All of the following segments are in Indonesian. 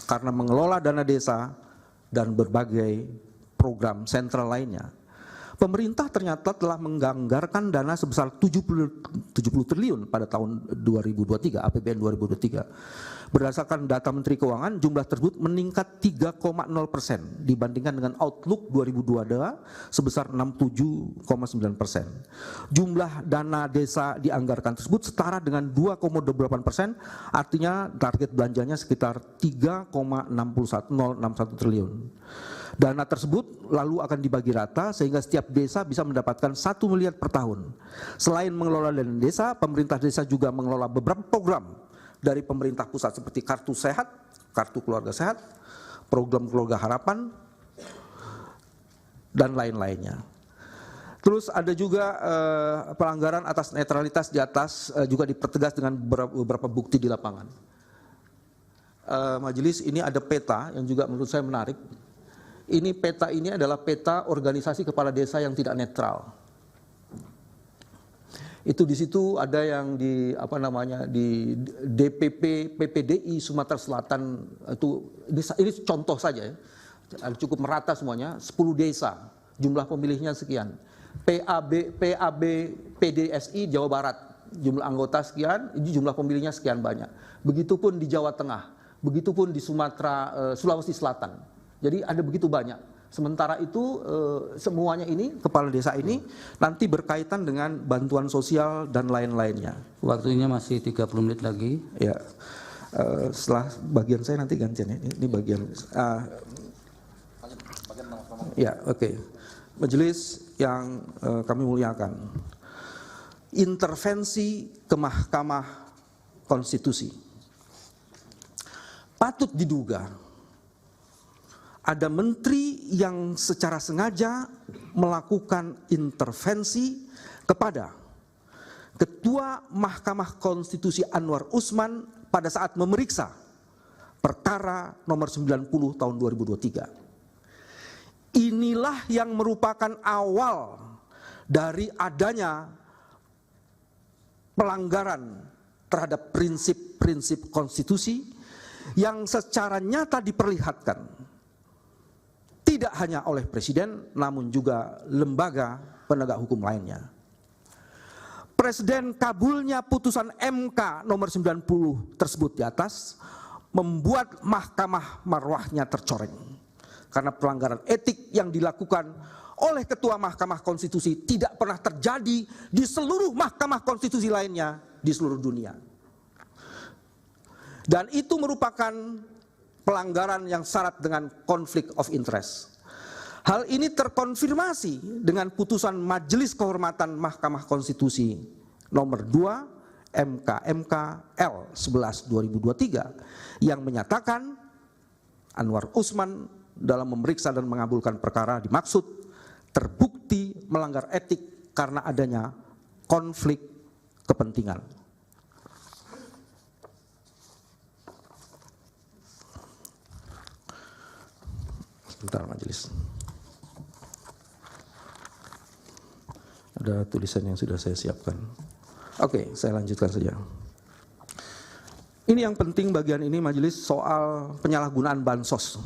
karena mengelola dana desa dan berbagai program sentral lainnya. Pemerintah ternyata telah menganggarkan dana sebesar 70 triliun pada tahun 2023, APBN 2023. Berdasarkan data Menteri Keuangan, jumlah tersebut meningkat 3,0% dibandingkan dengan Outlook 2022 sebesar 67,9%. Jumlah dana desa dianggarkan tersebut setara dengan 2,28%, artinya target belanjanya sekitar 3,061 triliun. Dana tersebut lalu akan dibagi rata sehingga setiap desa bisa mendapatkan 1 miliar per tahun. Selain mengelola dana desa, pemerintah desa juga mengelola beberapa program dari pemerintah pusat seperti Kartu Sehat, Kartu Keluarga Sehat, Program Keluarga Harapan, dan lain-lainnya. Terus ada juga pelanggaran atas netralitas di atas juga dipertegas dengan beberapa bukti di lapangan. Majelis, ini ada peta yang juga menurut saya menarik. Ini peta ini adalah peta organisasi kepala desa yang tidak netral. Itu di situ ada yang di di DPP PPDI Sumatera Selatan, itu ini contoh saja ya. Cukup merata semuanya, 10 desa, jumlah pemilihnya sekian. PAB PDSI Jawa Barat, jumlah anggota sekian, jumlah pemilihnya sekian banyak. Begitupun di Jawa Tengah, begitupun di Sulawesi Selatan. Jadi ada begitu banyak. Sementara itu semuanya ini, kepala desa ini nanti berkaitan dengan bantuan sosial dan lain-lainnya. Waktunya masih 30 menit lagi. Ya, setelah bagian saya nanti gantian ya. Ini bagian. Ya, oke. Majelis yang kami muliakan. Intervensi ke Mahkamah Konstitusi. Patut diduga ada menteri yang secara sengaja melakukan intervensi kepada Ketua Mahkamah Konstitusi Anwar Usman pada saat memeriksa perkara nomor 90 tahun 2023. Inilah yang merupakan awal dari adanya pelanggaran terhadap prinsip-prinsip konstitusi yang secara nyata diperlihatkan tidak hanya oleh Presiden, namun juga lembaga penegak hukum lainnya. Presiden kabulnya putusan MK nomor 90 tersebut di atas membuat mahkamah marwahnya tercoreng. Karena pelanggaran etik yang dilakukan oleh Ketua Mahkamah Konstitusi tidak pernah terjadi di seluruh mahkamah konstitusi lainnya di seluruh dunia. Dan itu merupakan pelanggaran yang syarat dengan konflik of interest. Hal ini terkonfirmasi dengan putusan Majelis Kehormatan Mahkamah Konstitusi nomor 2 MK L 11 2023 yang menyatakan Anwar Usman dalam memeriksa dan mengabulkan perkara dimaksud terbukti melanggar etik karena adanya konflik kepentingan. Sebentar majelis. Ada tulisan yang sudah saya siapkan. Oke, saya lanjutkan saja. Ini yang penting bagian ini majelis soal penyalahgunaan bansos.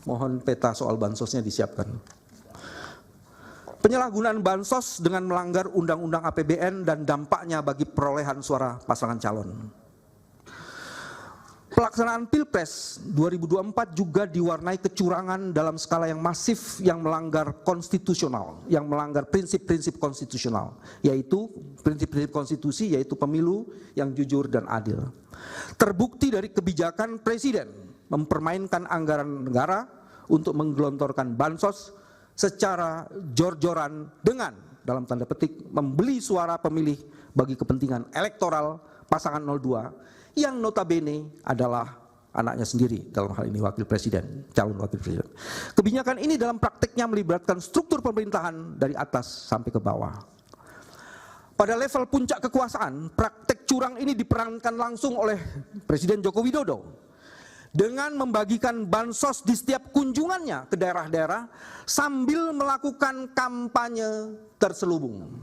Mohon peta soal bansosnya disiapkan. Penyalahgunaan bansos dengan melanggar Undang-Undang APBN dan dampaknya bagi perolehan suara pasangan calon. Pelaksanaan Pilpres 2024 juga diwarnai kecurangan dalam skala yang masif yang melanggar konstitusional, yang melanggar prinsip-prinsip konstitusional, yaitu prinsip-prinsip konstitusi, yaitu pemilu yang jujur dan adil. Terbukti dari kebijakan Presiden mempermainkan anggaran negara untuk menggelontorkan bansos secara jor-joran dengan, dalam tanda petik, membeli suara pemilih bagi kepentingan elektoral pasangan 02 yang notabene adalah anaknya sendiri, dalam hal ini wakil presiden, calon wakil presiden. Kebijakan ini dalam prakteknya melibatkan struktur pemerintahan dari atas sampai ke bawah. Pada level puncak kekuasaan, praktek curang ini diperankan langsung oleh Presiden Joko Widodo dengan membagikan bansos di setiap kunjungannya ke daerah-daerah sambil melakukan kampanye terselubung.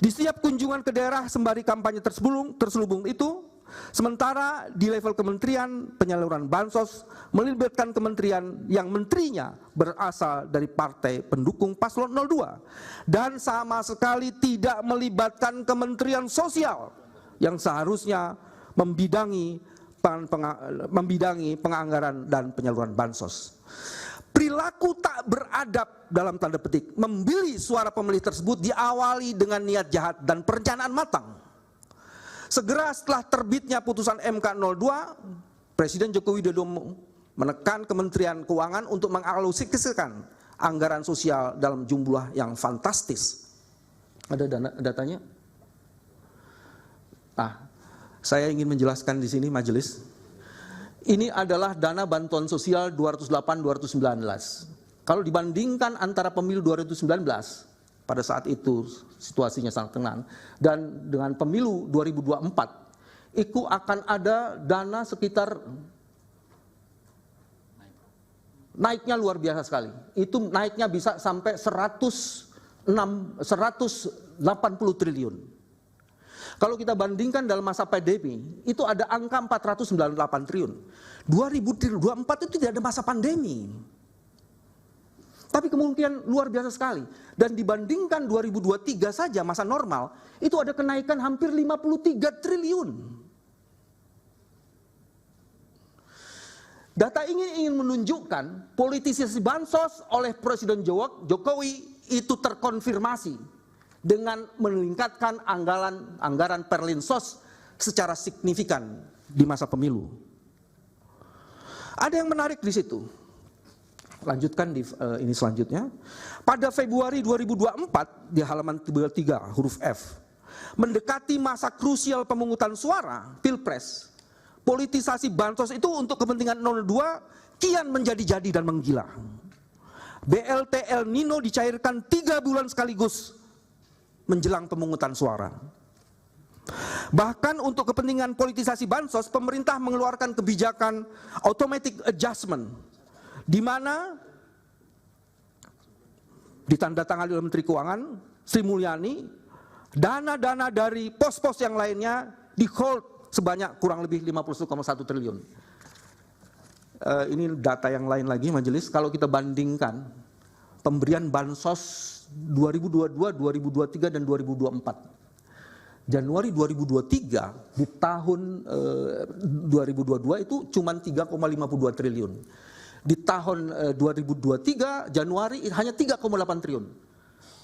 Di setiap kunjungan ke daerah sembari kampanye terselubung itu, Sementara di level kementerian, penyaluran bansos melibatkan kementerian yang menterinya berasal dari partai pendukung paslon 02 dan sama sekali tidak melibatkan Kementerian Sosial yang seharusnya membidangi penganggaran dan penyaluran bansos. Perilaku tak beradab dalam tanda petik membeli suara pemilih tersebut diawali dengan niat jahat dan perencanaan matang. Segera setelah terbitnya putusan MK 02, Presiden Joko Widodo menekan Kementerian Keuangan untuk mengalokasikan anggaran sosial dalam jumlah yang fantastis. Ada datanya? Saya ingin menjelaskan di sini majelis. Ini adalah dana bantuan sosial 208-219. Kalau dibandingkan antara pemilu 2019, pada saat itu situasinya sangat tenang, dan dengan pemilu 2024, itu akan ada dana sekitar, naiknya luar biasa sekali. Itu naiknya bisa sampai 180 triliun. Kalau kita bandingkan dalam masa pandemi, itu ada angka 498 triliun. 2024 itu tidak ada masa pandemi. Tapi kemungkinan luar biasa sekali. Dan dibandingkan 2023 saja masa normal, itu ada kenaikan hampir 53 triliun. Data ini ingin menunjukkan politisasi bansos oleh Presiden Jokowi itu terkonfirmasi dengan meningkatkan anggaran Perlinsos secara signifikan di masa pemilu. Ada yang menarik di situ. Lanjutkan di ini selanjutnya. Pada Februari 2024 di halaman 3 huruf F, mendekati masa krusial pemungutan suara Pilpres, politisasi bansos itu untuk kepentingan 02 kian menjadi-jadi dan menggila. BLT El Nino dicairkan 3 bulan sekaligus menjelang pemungutan suara. Bahkan untuk kepentingan politisasi bansos, pemerintah mengeluarkan kebijakan automatic adjustment, di mana ditandatangani oleh Menteri Keuangan Sri Mulyani, dana-dana dari pos-pos yang lainnya di hold sebanyak kurang lebih 51,1 triliun. Ini data yang lain lagi majelis, kalau kita bandingkan pemberian bansos 2022, 2023 dan 2024. Januari 2023 di tahun 2022 itu cuma 3,52 triliun. Di tahun 2023 Januari hanya 3,8 triliun.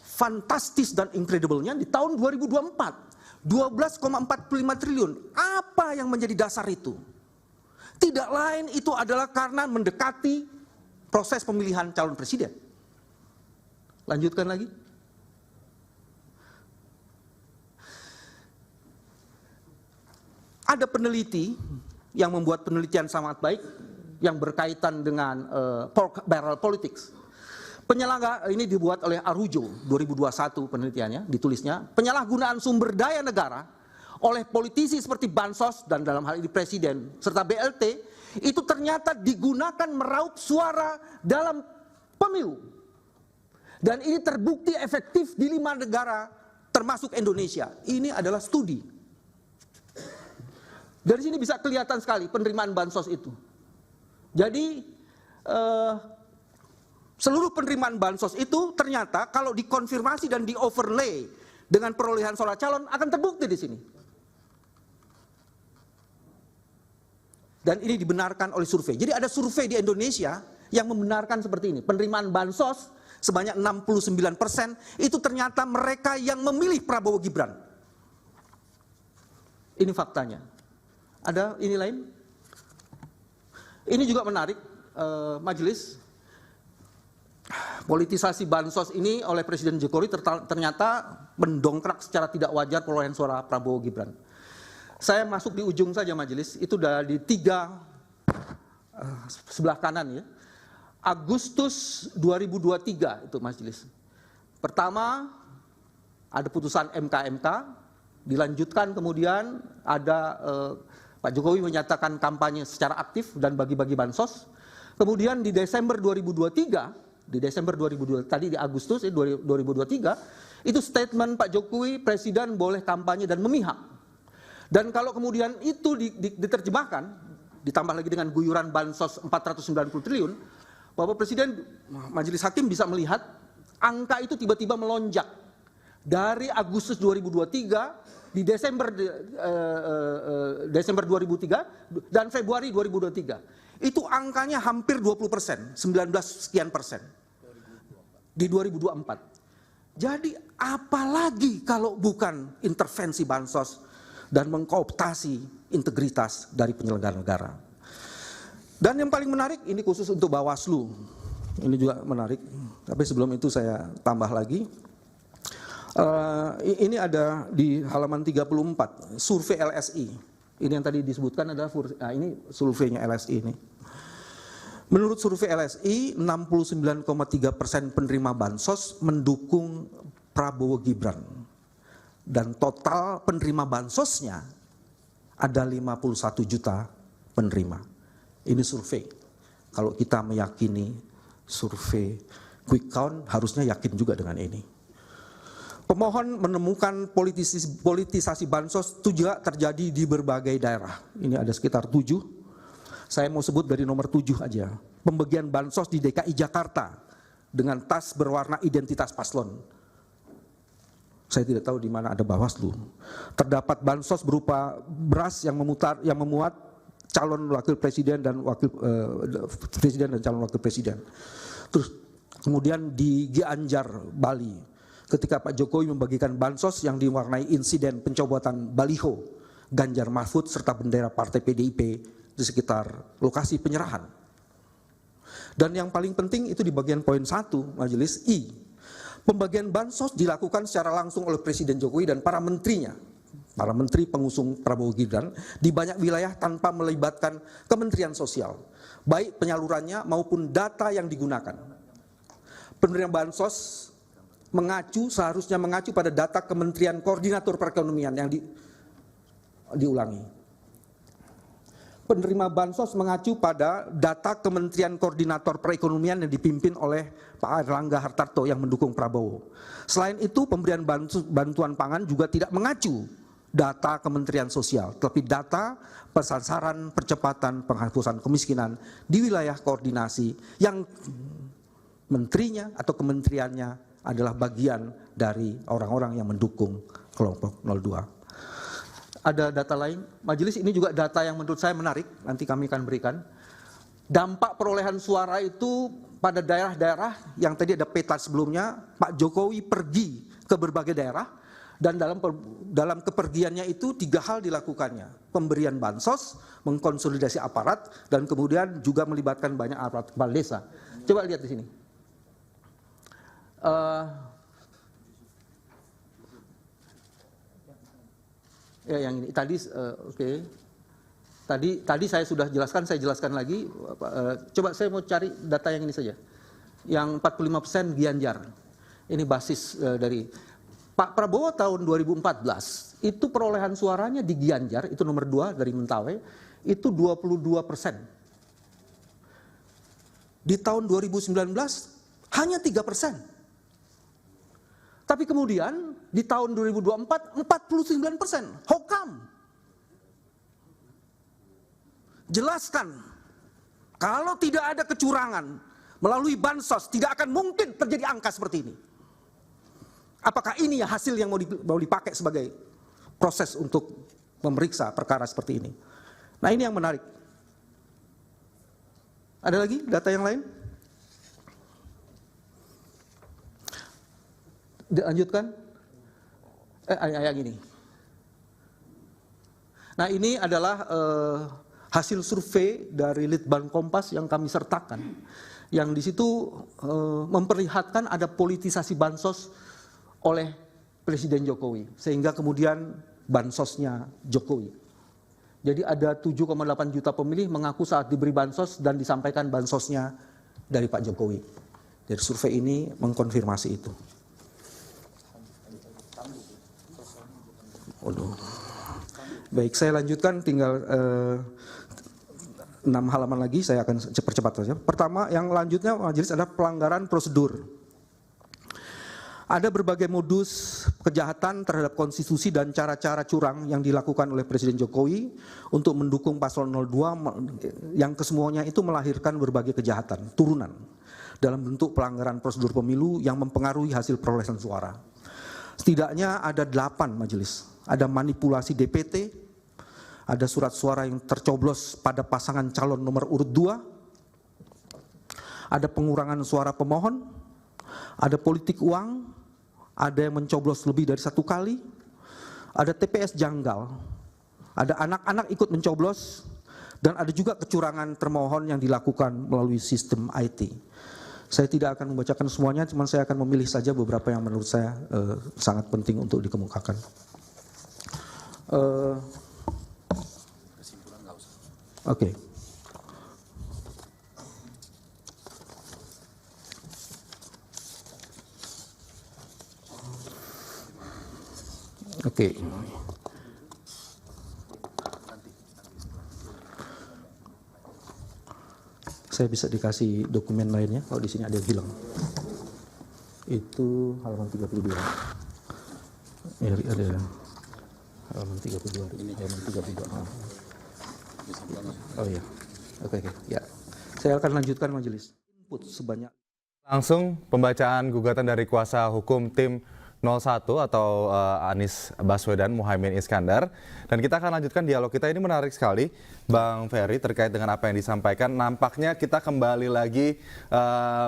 Fantastis dan incredible-nya di tahun 2024 12,45 triliun. Apa yang menjadi dasar itu? Tidak lain itu adalah karena mendekati proses pemilihan calon presiden. Lanjutkan lagi. Ada peneliti yang membuat penelitian sangat baik yang berkaitan dengan pork barrel politics. Penyelenggara ini dibuat oleh Arujo 2021 penelitiannya, ditulisnya, penyalahgunaan sumber daya negara oleh politisi seperti bansos dan dalam hal ini presiden serta BLT itu ternyata digunakan meraup suara dalam pemilu. Dan ini terbukti efektif di 5 negara termasuk Indonesia. Ini adalah studi. Dari sini bisa kelihatan sekali penerimaan bansos itu. Jadi seluruh penerimaan bansos itu ternyata kalau dikonfirmasi dan di overlay dengan perolehan suara calon akan terbukti di sini. Dan ini dibenarkan oleh survei. Jadi ada survei di Indonesia yang membenarkan seperti ini. Penerimaan bansos sebanyak 69% itu ternyata mereka yang memilih Prabowo Gibran. Ini faktanya. Ada ini lain? Ini juga menarik, majelis. Politisasi bansos ini oleh Presiden Jokowi ternyata mendongkrak secara tidak wajar perolehan suara Prabowo Gibran. Saya masuk di ujung saja majelis, itu dari 3 sebelah kanan ya. Agustus 2023 itu majelis. Pertama ada putusan MK, dilanjutkan kemudian ada Pak Jokowi menyatakan kampanye secara aktif dan bagi-bagi bansos. Kemudian di Desember 2023, tadi di Agustus 2023, itu statement Pak Jokowi, Presiden boleh kampanye dan memihak. Dan kalau kemudian itu diterjemahkan, ditambah lagi dengan guyuran bansos 490 triliun, Bapak Presiden, Majelis Hakim bisa melihat angka itu tiba-tiba melonjak dari Agustus 2023 di Desember 2003 dan Februari 2023. Itu angkanya hampir 20%, 19 sekian persen di 2024. Jadi apalagi kalau bukan intervensi bansos dan mengkooptasi integritas dari penyelenggara negara. Dan yang paling menarik, ini khusus untuk Bawaslu, ini juga menarik, tapi sebelum itu saya tambah lagi. Ini ada di halaman 34, survei LSI. Ini yang tadi disebutkan adalah, ini surveinya LSI ini. Menurut survei LSI, 69,3% penerima bansos mendukung Prabowo Gibran. Dan total penerima bansosnya ada 51 juta penerima. Ini survei. Kalau kita meyakini survei quick count, harusnya yakin juga dengan ini. Pemohon menemukan politisasi bansos itu juga terjadi di berbagai daerah. Ini ada sekitar 7. Saya mau sebut dari nomor 7 aja. Pembagian bansos di DKI Jakarta dengan tas berwarna identitas paslon. Saya tidak tahu di mana ada Bawaslu. Terdapat bansos berupa beras yang memuat calon wakil presiden dan calon wakil presiden. Terus kemudian di Gianyar, Bali, ketika Pak Jokowi membagikan bansos yang diwarnai insiden pencopotan baliho Ganjar Mahfud serta bendera Partai PDIP di sekitar lokasi penyerahan. Dan yang paling penting itu di bagian poin 1 Majelis I. Pembagian bansos dilakukan secara langsung oleh Presiden Jokowi dan para menterinya, para menteri pengusung Prabowo Gibran di banyak wilayah tanpa melibatkan Kementerian Sosial, baik penyalurannya maupun data yang digunakan. Penerima bansos seharusnya mengacu pada data Kementerian Koordinator Perekonomian yang diulangi. Penerima bansos mengacu pada data Kementerian Koordinator Perekonomian yang dipimpin oleh Pak Erlangga Hartarto yang mendukung Prabowo. Selain itu, pemberian bantuan pangan juga tidak mengacu data Kementerian Sosial, tetapi data persasaran percepatan penghapusan kemiskinan di wilayah koordinasi yang menterinya atau kementeriannya adalah bagian dari orang-orang yang mendukung kelompok 02. Ada data lain, Majelis, ini juga data yang menurut saya menarik, nanti kami akan berikan. Dampak perolehan suara itu pada daerah-daerah yang tadi ada peta sebelumnya, Pak Jokowi pergi ke berbagai daerah, dan dalam kepergiannya itu 3 hal dilakukannya. Pemberian bansos, mengkonsolidasi aparat, dan kemudian juga melibatkan banyak aparat kepala desa. Coba lihat di sini. Ya, yang ini tadi oke. Tadi saya sudah jelaskan, saya jelaskan lagi. Coba saya mau cari data yang ini saja. Yang 45% Gianyar. Ini basis dari Pak Prabowo tahun 2014. Itu perolehan suaranya di Gianyar, itu nomor 2 dari Mentawai, itu 22%. Di tahun 2019 hanya 3%. Tapi kemudian di tahun 2024 49%. How come? Jelaskan. Kalau tidak ada kecurangan melalui bansos, tidak akan mungkin terjadi angka seperti ini. Apakah ini ya hasil yang mau dipakai sebagai proses untuk memeriksa perkara seperti ini? Nah, ini yang menarik. Ada lagi data yang lain? Dilanjutkan. Yang ini. Nah, ini adalah hasil survei dari Litbang Kompas yang kami sertakan. Yang di situ memperlihatkan ada politisasi bansos oleh Presiden Jokowi. Sehingga kemudian bansosnya Jokowi. Jadi ada 7,8 juta pemilih mengaku saat diberi bansos dan disampaikan bansosnya dari Pak Jokowi. Dari survei ini mengkonfirmasi itu. Baik, saya lanjutkan, tinggal 6 halaman lagi, saya akan percepat saja. Pertama, yang lanjutnya Majelis adalah pelanggaran prosedur. Ada berbagai modus kejahatan terhadap konstitusi dan cara-cara curang yang dilakukan oleh Presiden Jokowi untuk mendukung paslon 02 yang kesemuanya itu melahirkan berbagai kejahatan turunan dalam bentuk pelanggaran prosedur pemilu yang mempengaruhi hasil perolehan suara. Setidaknya ada 8 majelis. Ada manipulasi DPT, ada surat suara yang tercoblos pada pasangan calon nomor urut 2, ada pengurangan suara pemohon, ada politik uang, ada yang mencoblos lebih dari 1 kali, ada TPS janggal, ada anak-anak ikut mencoblos, dan ada juga kecurangan termohon yang dilakukan melalui sistem IT. Saya tidak akan membacakan semuanya, cuma saya akan memilih saja beberapa yang menurut saya sangat penting untuk dikemukakan. Oke. Oke. Saya bisa dikasih dokumen lainnya kalau di sini ada yang hilang. Itu halaman 32. Ya, ada halaman 32. Ini halaman 32. Oh iya. Oke. Ya. Saya akan lanjutkan majelis. Input sebanyak. Langsung pembacaan gugatan dari kuasa hukum tim 01 atau Anies Baswedan Muhaimin Iskandar. Dan kita akan lanjutkan dialog kita. Ini menarik sekali Bang Ferry terkait dengan apa yang disampaikan. Nampaknya kita kembali lagi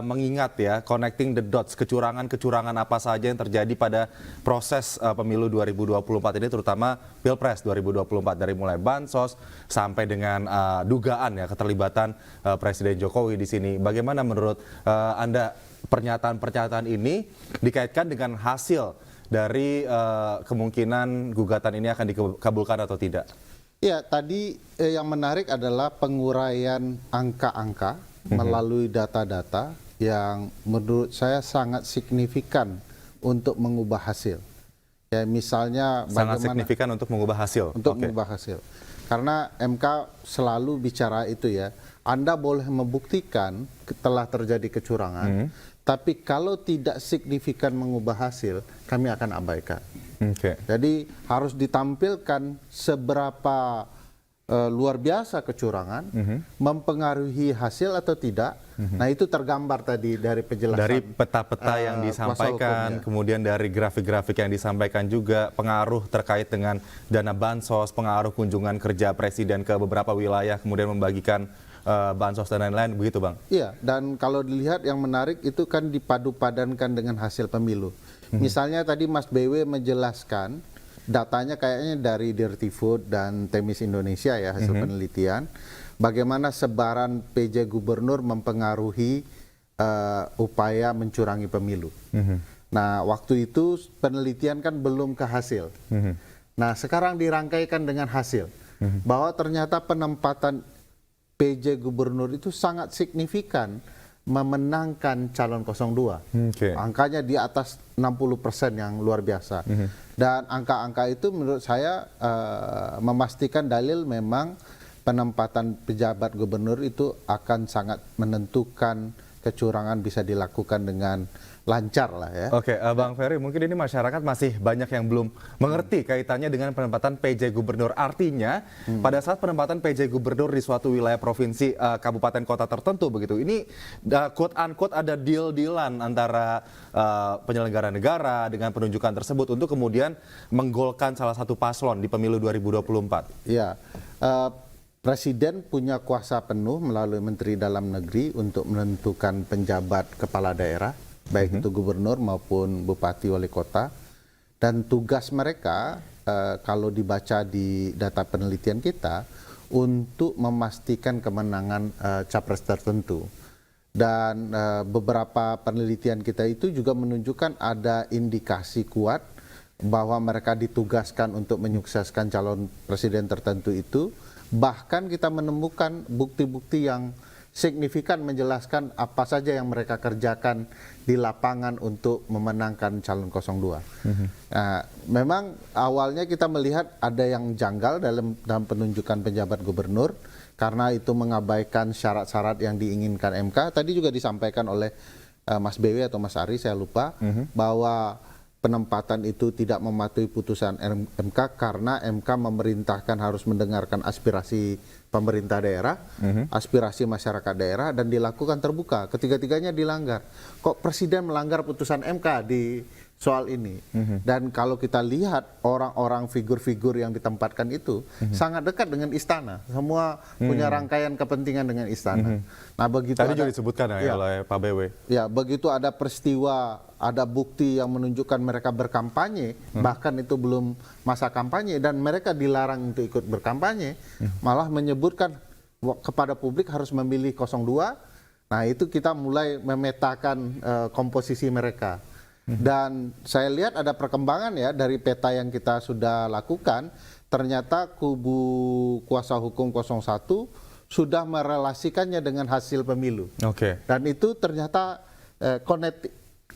mengingat ya, connecting the dots, kecurangan-kecurangan apa saja yang terjadi pada proses pemilu 2024 ini, terutama Pilpres 2024, dari mulai bansos sampai dengan dugaan ya keterlibatan Presiden Jokowi di sini. Bagaimana menurut Anda pernyataan-pernyataan ini dikaitkan dengan hasil dari kemungkinan gugatan ini akan dikabulkan atau tidak? Ya, tadi yang menarik adalah penguraian angka-angka melalui data-data yang menurut saya sangat signifikan untuk mengubah hasil. Ya, misalnya sangat signifikan untuk mengubah hasil. Mengubah hasil. Karena MK selalu bicara itu ya. Anda boleh membuktikan telah terjadi kecurangan, tapi kalau tidak signifikan mengubah hasil, kami akan abaikan. Jadi harus ditampilkan seberapa luar biasa kecurangan, mempengaruhi hasil atau tidak. Nah, itu tergambar tadi dari penjelasan. Dari peta-peta yang disampaikan, kemudian dari grafik-grafik yang disampaikan juga, pengaruh terkait dengan dana bansos, pengaruh kunjungan kerja Presiden ke beberapa wilayah, kemudian membagikan bansos dan lain-lain, begitu Bang? Iya, dan kalau dilihat yang menarik itu kan dipadu-padankan dengan hasil pemilu. Misalnya tadi Mas BW menjelaskan, datanya kayaknya dari Dirty Food dan Temis Indonesia ya, hasil penelitian, bagaimana sebaran PJ Gubernur mempengaruhi upaya mencurangi pemilu. Nah, waktu itu penelitian kan belum ke hasil. Nah, sekarang dirangkaikan dengan hasil, bahwa ternyata penempatan PJ Gubernur itu sangat signifikan memenangkan calon 02. Angkanya di atas 60% yang luar biasa. Dan angka-angka itu menurut saya memastikan dalil memang penempatan pejabat gubernur itu akan sangat menentukan kecurangan bisa dilakukan dengan lancar lah ya. Oke, Bang Ferry, mungkin ini masyarakat masih banyak yang belum mengerti kaitannya dengan penempatan PJ Gubernur. Artinya, pada saat penempatan PJ Gubernur di suatu wilayah provinsi, kabupaten kota tertentu begitu, ini quote-unquote ada deal-dealan antara penyelenggara negara dengan penunjukan tersebut untuk kemudian menggolkan salah satu paslon di pemilu 2024. Iya, Presiden punya kuasa penuh melalui Menteri Dalam Negeri untuk menentukan penjabat kepala daerah, baik itu gubernur maupun bupati wali kota. Dan tugas mereka, kalau dibaca di data penelitian kita, untuk memastikan kemenangan capres tertentu. Dan beberapa penelitian kita itu juga menunjukkan ada indikasi kuat bahwa mereka ditugaskan untuk menyukseskan calon presiden tertentu itu. Bahkan kita menemukan bukti-bukti yang signifikan menjelaskan apa saja yang mereka kerjakan di lapangan untuk memenangkan calon 02. Nah, memang awalnya kita melihat ada yang janggal dalam penunjukan penjabat gubernur karena itu mengabaikan syarat-syarat yang diinginkan MK. Tadi juga disampaikan oleh Mas BW atau Mas Ari, saya lupa, bahwa penempatan itu tidak mematuhi putusan MK karena MK memerintahkan harus mendengarkan aspirasi pemerintah daerah, aspirasi masyarakat daerah, dan dilakukan terbuka. Ketiga-tiganya dilanggar. Kok Presiden melanggar putusan MK di soal ini? Dan kalau kita lihat orang-orang figur-figur yang ditempatkan itu sangat dekat dengan istana. Semua punya rangkaian kepentingan dengan istana. Nah, begitu Tadi ada, juga disebutkan ya oleh Pak BW. ya, begitu ada peristiwa, ada bukti yang menunjukkan mereka berkampanye, bahkan itu belum masa kampanye dan mereka dilarang untuk ikut berkampanye, malah menyebutkan kepada publik harus memilih 02. Nah, itu kita mulai memetakan komposisi mereka. Dan saya lihat ada perkembangan ya dari peta yang kita sudah lakukan, ternyata kubu kuasa hukum 01 sudah merelasikannya dengan hasil pemilu. Oke. Dan itu ternyata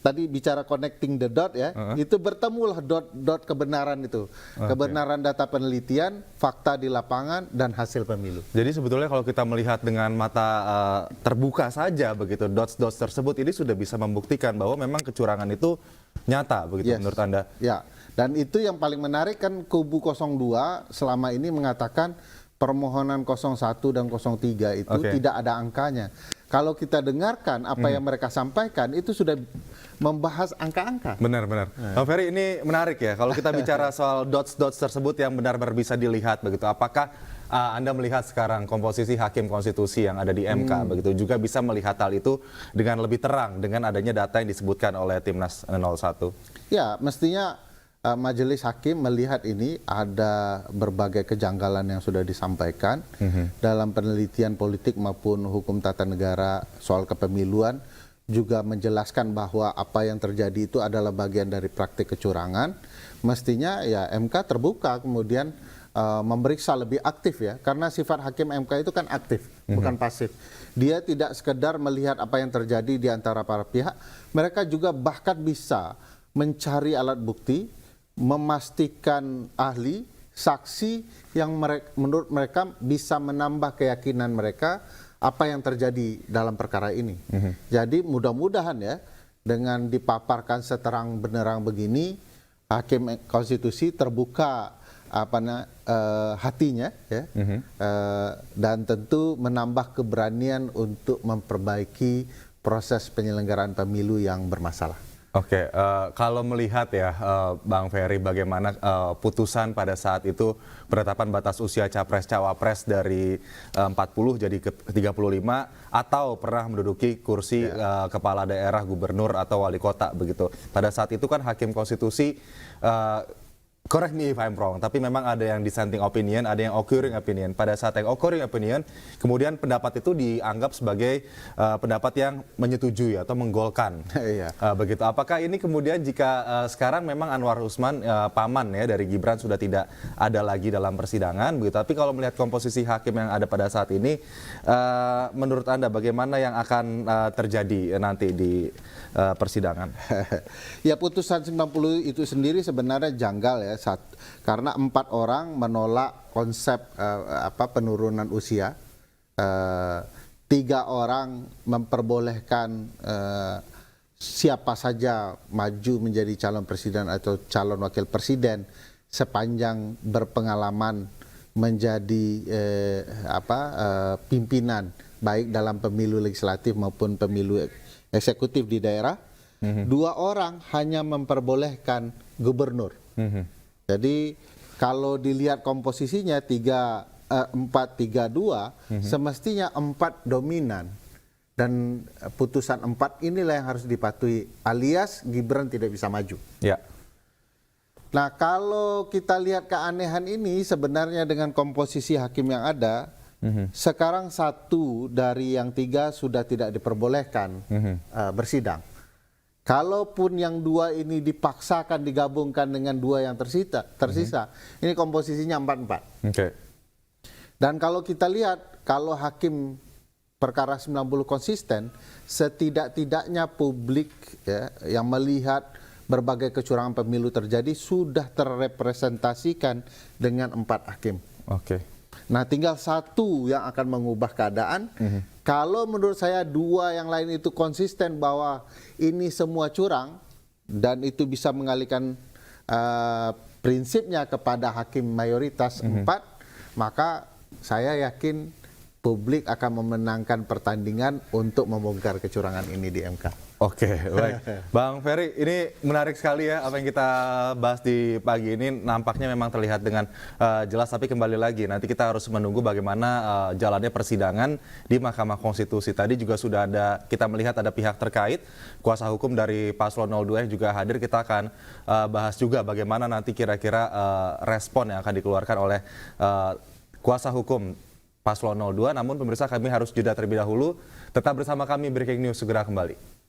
tadi bicara connecting the dot ya, itu bertemulah dot kebenaran itu. Kebenaran data penelitian, fakta di lapangan, dan hasil pemilu. Jadi sebetulnya kalau kita melihat dengan mata terbuka saja begitu, dots-dots tersebut ini sudah bisa membuktikan bahwa memang kecurangan itu nyata begitu menurut Anda? Ya, dan itu yang paling menarik kan kubu 02 selama ini mengatakan permohonan 01 dan 03 itu tidak ada angkanya. Kalau kita dengarkan apa yang mereka sampaikan itu sudah membahas angka-angka. Benar-benar. Bang Ferry, ini menarik ya. Kalau kita bicara soal dots-dots tersebut yang benar-benar bisa dilihat begitu. Apakah Anda melihat sekarang komposisi hakim konstitusi yang ada di MK begitu juga bisa melihat hal itu dengan lebih terang dengan adanya data yang disebutkan oleh Timnas 01? Ya, mestinya majelis hakim melihat ini ada berbagai kejanggalan yang sudah disampaikan dalam penelitian politik maupun hukum tata negara soal kepemiluan, juga menjelaskan bahwa apa yang terjadi itu adalah bagian dari praktik kecurangan. Mestinya ya MK terbuka kemudian memeriksa lebih aktif ya, karena sifat hakim MK itu kan aktif, bukan pasif. Dia tidak sekedar melihat apa yang terjadi di antara para pihak, mereka juga bahkan bisa mencari alat bukti, memastikan ahli, saksi yang menurut mereka bisa menambah keyakinan mereka apa yang terjadi dalam perkara ini. Jadi mudah-mudahan ya dengan dipaparkan seterang benerang begini, hakim konstitusi terbuka hatinya ya, dan tentu menambah keberanian untuk memperbaiki proses penyelenggaraan pemilu yang bermasalah. Oke, kalau melihat ya Bang Ferry bagaimana putusan pada saat itu penetapan batas usia capres-cawapres dari 40 jadi ke 35 atau pernah menduduki kursi kepala daerah, gubernur atau wali kota begitu. Pada saat itu kan hakim konstitusi correct me if I'm wrong, tapi memang ada yang dissenting opinion, ada yang occurring opinion. Pada saat yang occurring opinion, kemudian pendapat itu dianggap sebagai pendapat yang menyetujui atau menggolkan. Begitu. Apakah ini kemudian jika sekarang memang Anwar Usman paman ya dari Gibran sudah tidak ada lagi dalam persidangan, begitu. Tapi kalau melihat komposisi hakim yang ada pada saat ini, menurut Anda bagaimana yang akan terjadi nanti di persidangan? Ya, putusan 90 itu sendiri sebenarnya janggal ya, karena 4 orang menolak konsep penurunan usia, 3 orang memperbolehkan siapa saja maju menjadi calon presiden atau calon wakil presiden sepanjang berpengalaman menjadi pimpinan baik dalam pemilu legislatif maupun pemilu eksekutif di daerah. 2 orang hanya memperbolehkan gubernur. Jadi kalau dilihat komposisinya 4-3-2, semestinya 4 dominan. Dan putusan 4 inilah yang harus dipatuhi, alias Gibran tidak bisa maju. Ya. Nah, kalau kita lihat keanehan ini sebenarnya dengan komposisi hakim yang ada, sekarang 1 dari yang 3 sudah tidak diperbolehkan bersidang. Kalaupun yang 2 ini dipaksakan digabungkan dengan 2 yang tersisa, ini komposisinya 4-4. Oke. Dan kalau kita lihat, kalau hakim perkara 90 konsisten, setidak-tidaknya publik ya, yang melihat berbagai kecurangan pemilu terjadi sudah terrepresentasikan dengan 4 hakim. Oke. Nah, tinggal satu yang akan mengubah keadaan. Kalau menurut saya dua yang lain itu konsisten bahwa ini semua curang dan itu bisa mengalihkan prinsipnya kepada hakim mayoritas 4, maka saya yakin publik akan memenangkan pertandingan untuk membongkar kecurangan ini di MK. Oke, baik. Bang Ferry, ini menarik sekali ya apa yang kita bahas di pagi ini. Nampaknya memang terlihat dengan jelas, tapi kembali lagi nanti kita harus menunggu bagaimana jalannya persidangan di Mahkamah Konstitusi. Tadi juga sudah ada, kita melihat ada pihak terkait, kuasa hukum dari Paslon 02 yang juga hadir. Kita akan bahas juga bagaimana nanti kira-kira respon yang akan dikeluarkan oleh kuasa hukum Paslon 02. Namun pemirsa, kami harus jeda terlebih dahulu. Tetap bersama kami, Breaking News segera kembali.